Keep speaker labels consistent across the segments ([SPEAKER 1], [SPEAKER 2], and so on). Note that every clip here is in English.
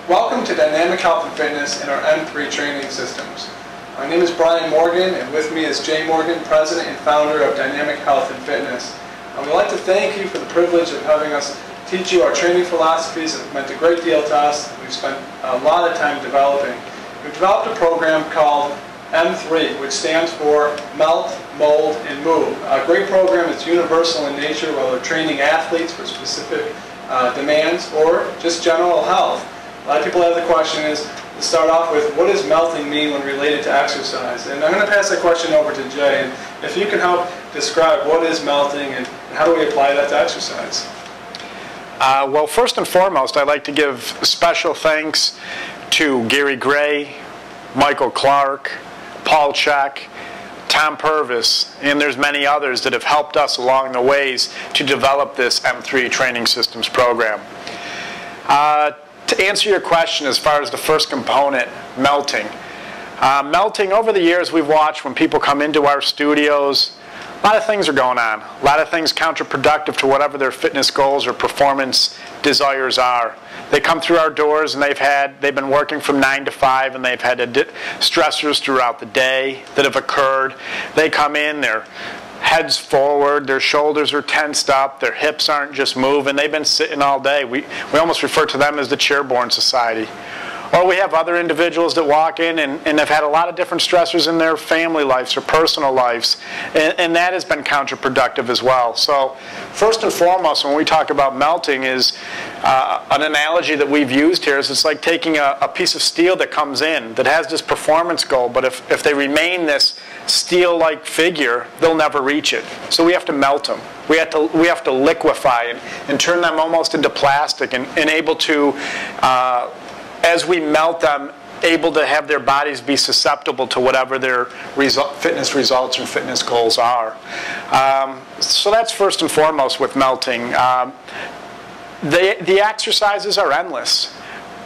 [SPEAKER 1] Welcome to Dynamic Health and Fitness and our M3 training systems. My name is Brian Morgan, and with me is Jay Morgan, President and Founder of Dynamic Health and Fitness. We'd like to thank you for the privilege of having us teach you our training philosophies that have meant a great deal to us. We've spent a lot of time developing. We've developed a program called M3, which stands for Melt, Mold, and Move. A great program. It's universal in nature, whether training athletes for specific demands or just general health. A lot of people have the question is, to start off with, what does melting mean when related to exercise? And I'm going to pass that question over to Jay, and if you can help describe what is melting and how do we apply that to exercise?
[SPEAKER 2] Well, first and foremost, I'd like to give special thanks to Gary Gray, Michael Clark, Paul Check, Tom Purvis, and there's many others that have helped us along the ways to develop this M3 training systems program. To answer your question as far as the first component, melting. Melting, over the years we've watched when people come into our studios, a lot of things are going on. A lot of things counterproductive to whatever their fitness goals or performance desires are. They come through our doors and they've been working from 9 to 5 and they've had stressors throughout the day that have occurred. They come in, their heads forward, their shoulders are tensed up, their hips aren't just moving, they've been sitting all day. We almost refer to them as the chairborne society. Or we have other individuals that walk in and have had a lot of different stressors in their family lives or personal lives, and that has been counterproductive as well. So first and foremost, when we talk about melting, is an analogy that we've used here is it's like taking a piece of steel that comes in that has this performance goal, but if they remain this steel-like figure, they'll never reach it. So we have to melt them. We have to liquefy and turn them almost into plastic and able to as we melt them, able to have their bodies be susceptible to whatever their fitness results and fitness goals are. So that's first and foremost with melting. The exercises are endless.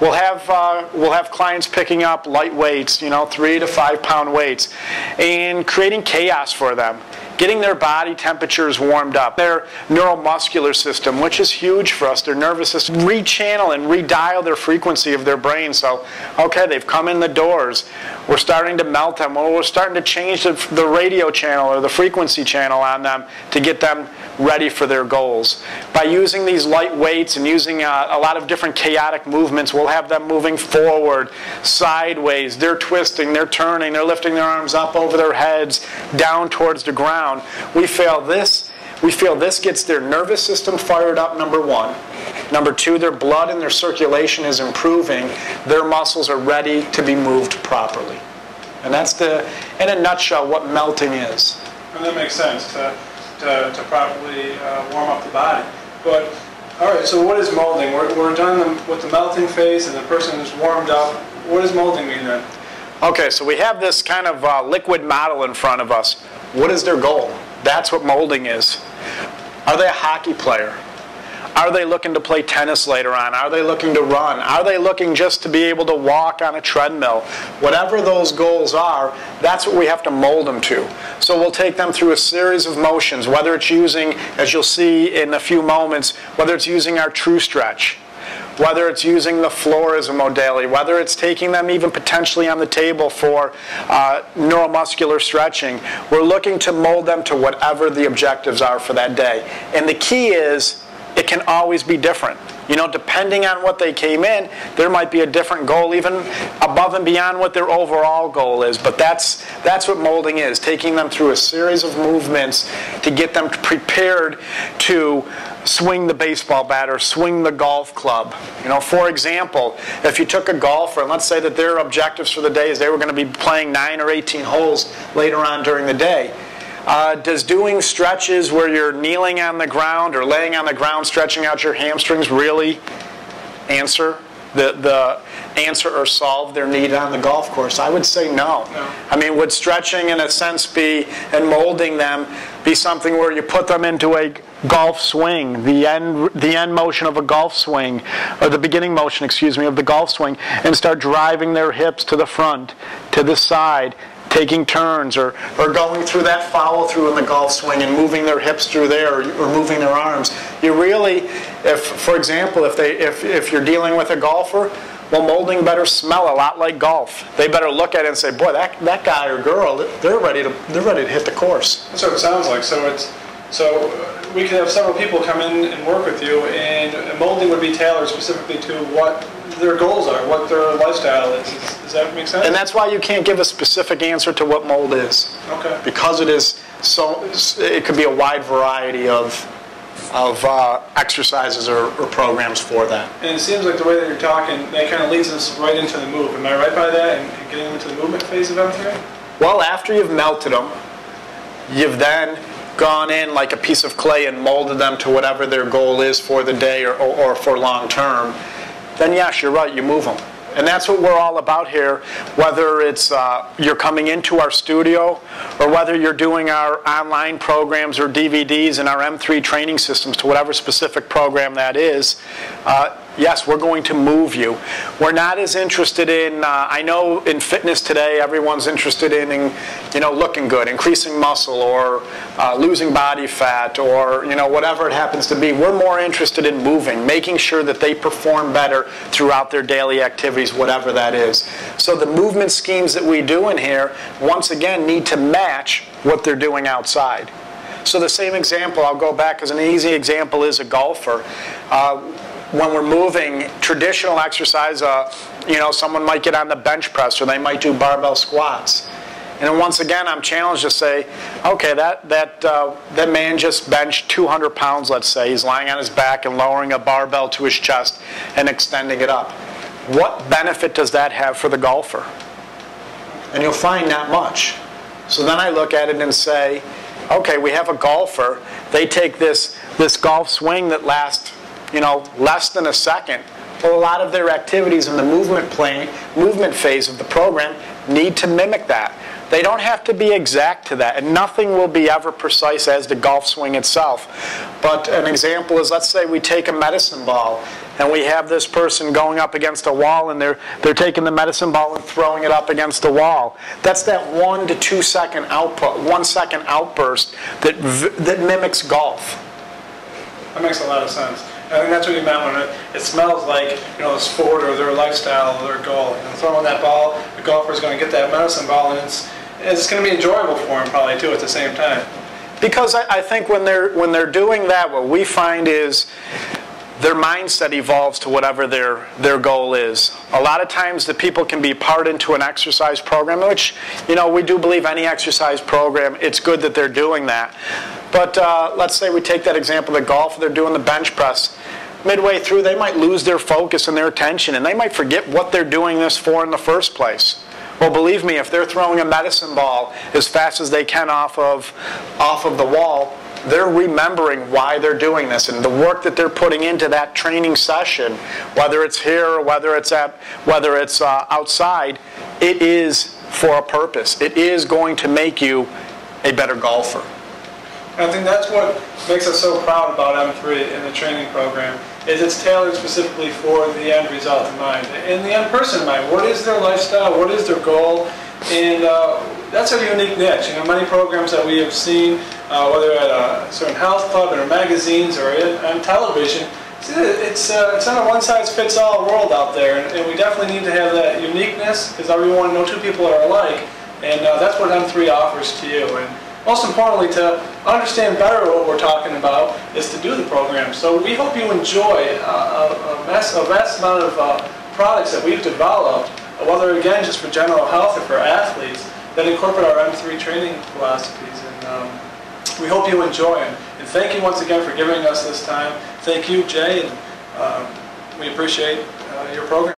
[SPEAKER 2] We'll have clients picking up light weights, 3 to 5 pound weights, and creating chaos for them. Getting their body temperatures warmed up, their neuromuscular system, which is huge for us, their nervous system, rechannel and redial their frequency of their brain. So, okay, they've come in the doors, we're starting to melt them, or we're starting to change the radio channel or the frequency channel on them to get them ready for their goals. By using these light weights and using a lot of different chaotic movements, we'll have them moving forward, sideways, they're twisting, they're turning, they're lifting their arms up over their heads, down towards the ground. We feel this gets their nervous system fired up, number one. Number two, their blood and their circulation is improving. Their muscles are ready to be moved properly. And that's in a nutshell, what melting is.
[SPEAKER 1] And that makes sense to properly warm up the body. But, all right, so what is molding? We're done with the melting phase and the person is warmed up. What does molding mean then?
[SPEAKER 2] Okay, so we have this kind of liquid model in front of us. What is their goal? That's what molding is. Are they a hockey player? Are they looking to play tennis later on? Are they looking to run? Are they looking just to be able to walk on a treadmill? Whatever those goals are, that's what we have to mold them to. So we'll take them through a series of motions, whether it's using, as you'll see in a few moments, whether it's using our true stretch, whether it's using the floor as a modality, whether it's taking them even potentially on the table for neuromuscular stretching. We're looking to mold them to whatever the objectives are for that day. And the key is, it can always be different. Depending on what they came in, there might be a different goal, even above and beyond what their overall goal is. But that's what molding is, taking them through a series of movements to get them prepared to swing the baseball bat or swing the golf club. For example, if you took a golfer, and let's say that their objectives for the day is they were going to be playing 9 or 18 holes later on during the day. Does doing stretches where you're kneeling on the ground or laying on the ground stretching out your hamstrings really answer the answer or solve their need on the golf course? I would say no. I mean, would stretching in a sense be, and molding them, be something where you put them into a golf swing, the end motion of a golf swing, or the beginning motion, excuse me, of the golf swing, and start driving their hips to the front, to the side, taking turns, or going through that follow-through in the golf swing and moving their hips through there, or moving their arms. You really, for example, if you're dealing with a golfer, Well, molding better smell a lot like golf. They better look at it and say, boy, that guy or girl, they're ready to hit the course.
[SPEAKER 1] That's what it sounds like. So we could have several people come in and work with you, and molding would be tailored specifically to what their goals are, what their lifestyle is. Does that make sense?
[SPEAKER 2] And that's why you can't give a specific answer to what mold is.
[SPEAKER 1] Okay.
[SPEAKER 2] Because it is it could be a wide variety of exercises or programs for that.
[SPEAKER 1] And it seems like the way that you're talking, that kind of leads us right into the move. Am I right by that, and getting into the movement phase of M3?
[SPEAKER 2] Well, after you've melted them, you've then gone in like a piece of clay and molded them to whatever their goal is for the day or for long term, then yes, you're right, you move them. And that's what we're all about here, whether it's you're coming into our studio or whether you're doing our online programs or DVDs and our M3 training systems to whatever specific program that is. Yes, we're going to move you. We're not as interested in, I know in fitness today everyone's interested in looking good, increasing muscle or losing body fat or whatever it happens to be. We're more interested in moving, making sure that they perform better throughout their daily activities, whatever that is. So the movement schemes that we do in here, once again, need to match what they're doing outside. So the same example, I'll go back because an easy example is a golfer. When we're moving traditional exercise, someone might get on the bench press or they might do barbell squats. And then once again, I'm challenged to say, okay, that man just benched 200 pounds, let's say. He's lying on his back and lowering a barbell to his chest and extending it up. What benefit does that have for the golfer? And you'll find not much. So then I look at it and say, okay, we have a golfer. They take this golf swing that lasts less than a second. Well, a lot of their activities in the movement phase of the program need to mimic that. They don't have to be exact to that, and nothing will be ever precise as the golf swing itself. But an example is, let's say we take a medicine ball, and we have this person going up against a wall, and they're taking the medicine ball and throwing it up against the wall. That's that 1 to 2 second output, 1 second outburst that mimics golf.
[SPEAKER 1] That makes a lot of sense. I think that's what you meant when it smells like a sport or their lifestyle or their goal. Throwing that ball, the golfer is going to get that medicine ball, and it's going to be enjoyable for him probably too at the same time.
[SPEAKER 2] Because I think when they're doing that, what we find is their mindset evolves to whatever their goal is. A lot of times the people can be part into an exercise program, which we do believe any exercise program, it's good that they're doing that. But let's say we take that example of the golf, they're doing the bench press. Midway through, they might lose their focus and their attention, and they might forget what they're doing this for in the first place. Well, believe me, if they're throwing a medicine ball as fast as they can off of the wall, they're remembering why they're doing this, and the work that they're putting into that training session, whether it's here or whether it's outside, it is for a purpose. It is going to make you a better golfer.
[SPEAKER 1] And I think that's what makes us so proud about M3 in the training program, is it's tailored specifically for the end result in mind. In the end person in mind, what is their lifestyle, what is their goal, and that's a unique niche. Many programs that we have seen, whether at a certain health club, in our magazines, or on television, it's not a one-size-fits-all world out there, and we definitely need to have that uniqueness, because no two people are alike, and that's what M3 offers to you. And most importantly, to understand better what we're talking about is to do the program. So we hope you enjoy a vast amount of products that we've developed, whether again just for general health or for athletes, that incorporate our M3 training philosophies. And we hope you enjoy them. And thank you once again for giving us this time. Thank you, Jay, and we appreciate your program.